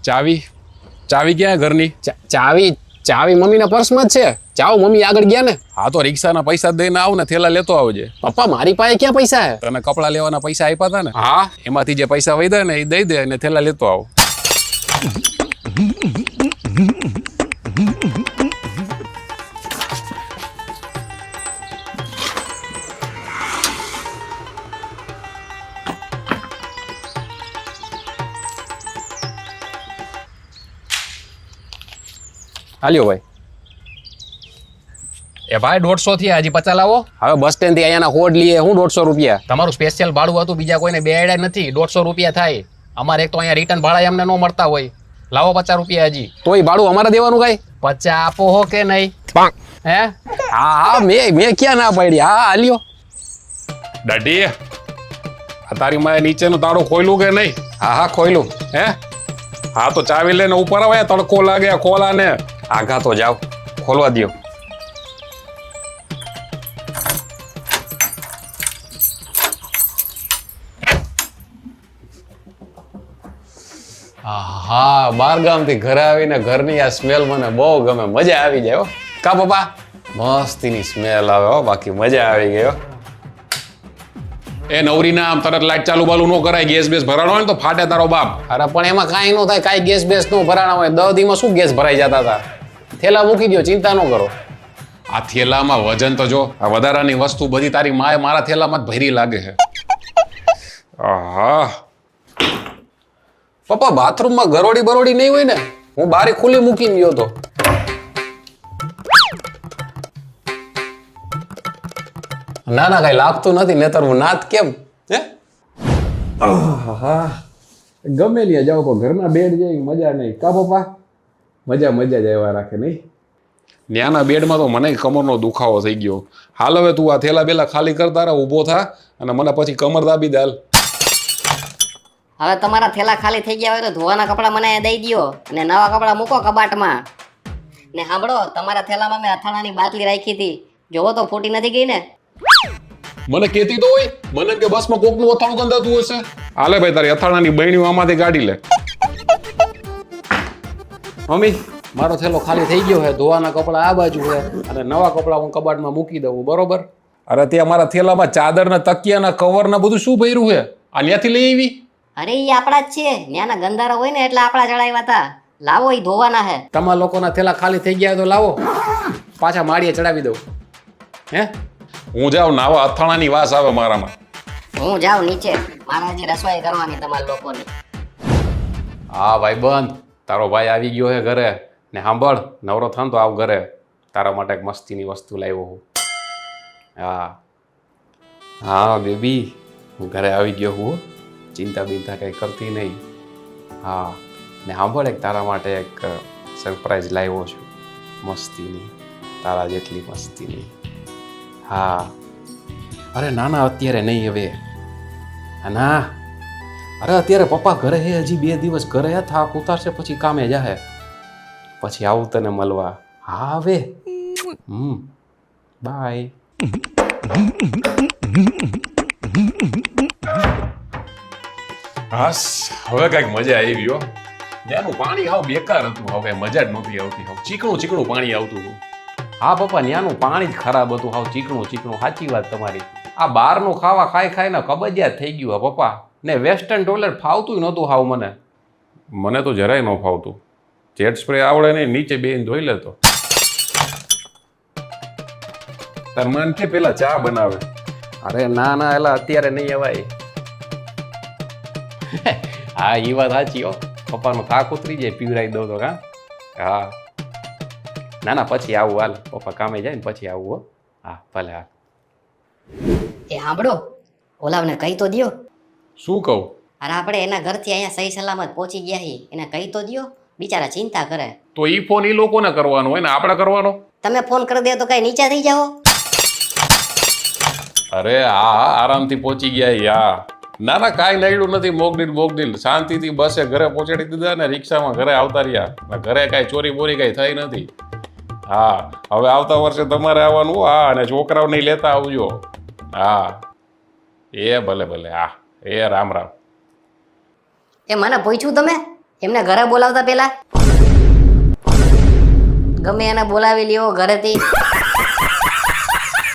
ચાવી ચાવી ક્યાં ઘરની? ચાવી ચાવી મમ્મીના પર્સમાં જ છે. જાઓ મમ્મી આગળ ગયા ને. હા તો રિક્ષાના પૈસા દઈને આવ ને થેલા લેતો આવજે. પપ્પા મારી પાસે ક્યાં પૈસા હે? તને કપડાં લેવાના પૈસા આપ્યા હતા ને, હા એમાંથી જે પૈસા વધ્યા ને એ દઈ દે અને થેલા લેતો આવ. હાલ્યો ભાઈ. એ ભાઈ 150 થી હજી 50 લાવો. હવે બસ સ્ટેન્ડ થી અહીંયાના હોડ લઈએ હું 150 રૂપિયા. તમારું સ્પેશિયલ ભાડું હતું, બીજા કોઈને બે આઈડિયા નથી. 150 રૂપિયા થાય. અમારે એક તો અહીંયા રિટર્ન ભાડા અમને ન મળતા હોય. લાવો 50 રૂપિયા હજી. તોય ભાડું અમારે દેવાનું કઈ? 50 આપો હો કે નહીં? હે હા હા મેં ક્યાં ના પાડી. હા હાલ્યો. દાઢી આ તારી માએ નીચેનું તાળું ખોલ્યું કે નહીં? હા હા ખોયલું. હે હા તો ચાવી લઈને ઉપર આવે, તડકો લાગે ખોલા ને. આગા તો જાઓ, ખોલવા દ્યો. હા બારગામથી ઘરે આવીને ઘરની આ સ્મેલ મને બહુ ગમે. મજા આવી જાય હો. કા પપ્પા? મસ્તીની સ્મેલ આવે હો, બાકી મજા આવી ગઈ હો. એ નવરીના આમ તરત લાઈટ ચાલુ બાલુ ન કરાય. ગેસ બેસ ભરાણો હોય ને તો ફાટે તારો બાપ. અરે પણ એમાં કાંઈ ન થાય, કાંઈ ગેસ બેસ નો ભરાણા હોય. 10 દીમાં શું ગેસ ભરાઈ જતા હતા. થેલા મૂકી દો, ચિંતા ન કરો. આ થેલામાં વજન તો જો, આ વધારાની વસ્તુ બધી તારી માએ મારા થેલામાં જ ભરી લાગે છે. આહા પપ્પા બાથરૂમમાં ગરોડી બરોડી નહીં હોય ને? હું બારી ખુલ્લી મૂકીને ગયો તો. ના ના કઈ લાગતું નથી, નહીતર હું નાત કેમ? હે ગમે ત્યાં જાઓ પણ ઘરના બેડ જાય મજા નહીં. કા પપ્પા? મજા જ આવ્યા રાખે નહીં? ન્યાના બેડમાં તો મને કમરનો દુખાવો થઈ ગયો. હાલ હવે તું આ થેલા બેલા ખાલી કરતા રહે, ઊભો થા અને મને પછી કમર દાબી દે. હવે તમારા થેલા ખાલી થઈ ગયા હોય તો ધોવાના કપડા મને દઈ દ્યો અને નવા કપડા મૂકો કબાટમાં. ને સાંભળો, તમારા થેલામાં મેં અથાણાની બાટલી રાખી હતી, જોવો તો ફૂટી નથી ગઈ ને? મને કેતી તો હોય મને કે બસમાં કોકનું અથાણું ગંધાતું હશે. હાલે ભાઈ તારી અથાણાની બહેણીઓ આમાંથી કાઢી લે. મમ્મી મારો થેલો ખાલી થઈ ગયો છે. ધોવાના કપડા આ બાજુ છે અને નવા કપડા હું કબાટમાં મૂકી દઉં, બરોબર? અરે ત્યાં મારા થેલામાં ચાદરના તકિયાના કવરના બધું શું ભર્યું છે? આ ત્યાંથી લઈ આવી? અરે એ આપણા જ છે. ન્યાના ગંધારા હોય ને એટલે આપણા ચડાવ્યા હતા. લાવો, એ ધોવાના હે. તમારા લોકોના થેલા ખાલી થઈ ગયા તો લાવો, પાછા માળીએ ચડાવી દઉં. હે હું જાઉં નાવા, અથાણાની વાસ આવે મારામાં. હું જાઉં નીચે, મારા જે રસોઈ કરવાની તમારા લોકોની. હા ભાઈ બંધ, તારો ભાઈ આવી ગયો છે ઘરે. ને સાંભળ, નવરો થાન તો આવ ઘરે, તારા માટે એક મસ્તીની વસ્તુ લાવ્યો હું. હા હા બેબી, હું ઘરે આવી ગયો હું. ચિંતા બિંતા કંઈ કરતી નહીં. હા ને સાંભળ, એક તારા માટે એક સરપ્રાઈઝ લાવ્યો છું, મસ્તીની, તારા જેટલી મસ્તીની. હા અરે ના અત્યારે નહીં હવે. ના અરે અત્યારે પપ્પા ઘરે હે, હજી 2 દિવસ ઘરે હે, થાક ઉતારશે પછી કામે જાહે, પછી આવું તને મળવા. હા હવે બાય. હાસ હવે કઈક મજા આવી ગયો. ત્યાંનું પાણી હાવ બેકાર હતું, હવે મજા જ નહોતી આવતી. હાવ ચીકણું પાણી આવતું હતું. હા પપ્પા, ત્યાંનું પાણી જ ખરાબ હતું, હાવ ચીકણું. સાચી વાત તમારી. આ બહારનું ખાવા ખાઈને કબજિયાત થઈ ગયું હે પપ્પા. ને વેસ્ટર્ન ટોયલેટ ફાવતું નહોતું હાવ મને. મને તો જરાય ન ફાવતું. જેટ સ્પ્રે આવડે નહીં, નીચે બેન ધોઈ લેતો. તાર મન કે પેલા ચા બનાવે. અરે ના એલા અત્યારે નહીં અવાય. હા એ વાત સાચી હો, પપ્પાનો થાક ઉતરી જાય, પીવડાવી દઉં તો. હા ના પછી આવું, હાલ પપ્પા કામે જાય ને પછી આવું હો. હા ભલે. હા એ સાંભળો, ઓલાવને કહી તો દ્યો. શું કહું? અરે આપણે એના ઘરથી અહીંયા સહી સલામત પહોંચી ગયા છીએ, એને કહી તો દ્યો. બિચારા ચિંતા કરે. તો ઈ ફોન ઈ લોકોને કરવાનો હોય ને આપણે કરવાનો? તમે ફોન કરી દે તો કઈ નીચે થઈ જાઓ. અરે હા આરામથી પહોંચી ગયા. યા ના કાંઈ નડ્યું નથી. મોગડીલ શાંતિથી બસે ઘરે પહોંચાડી દીધા ને રિક્ષામાં ઘરે આવતા રહ્યા. ઘરે કાંઈ ચોરી બોરી કાંઈ થઈ નથી. હા હવે આવતા વર્ષે તમારે આવવાનું હો. હા અને છોકરાઓને લેતા આવજો. હા એ ભલે ભલે. હા એ રામ રામ. એ મને પૂછ્યું તમે એમને ઘરે બોલાવતા પેલા? ગમે એને બોલાવી લ્યો ઘરેથી.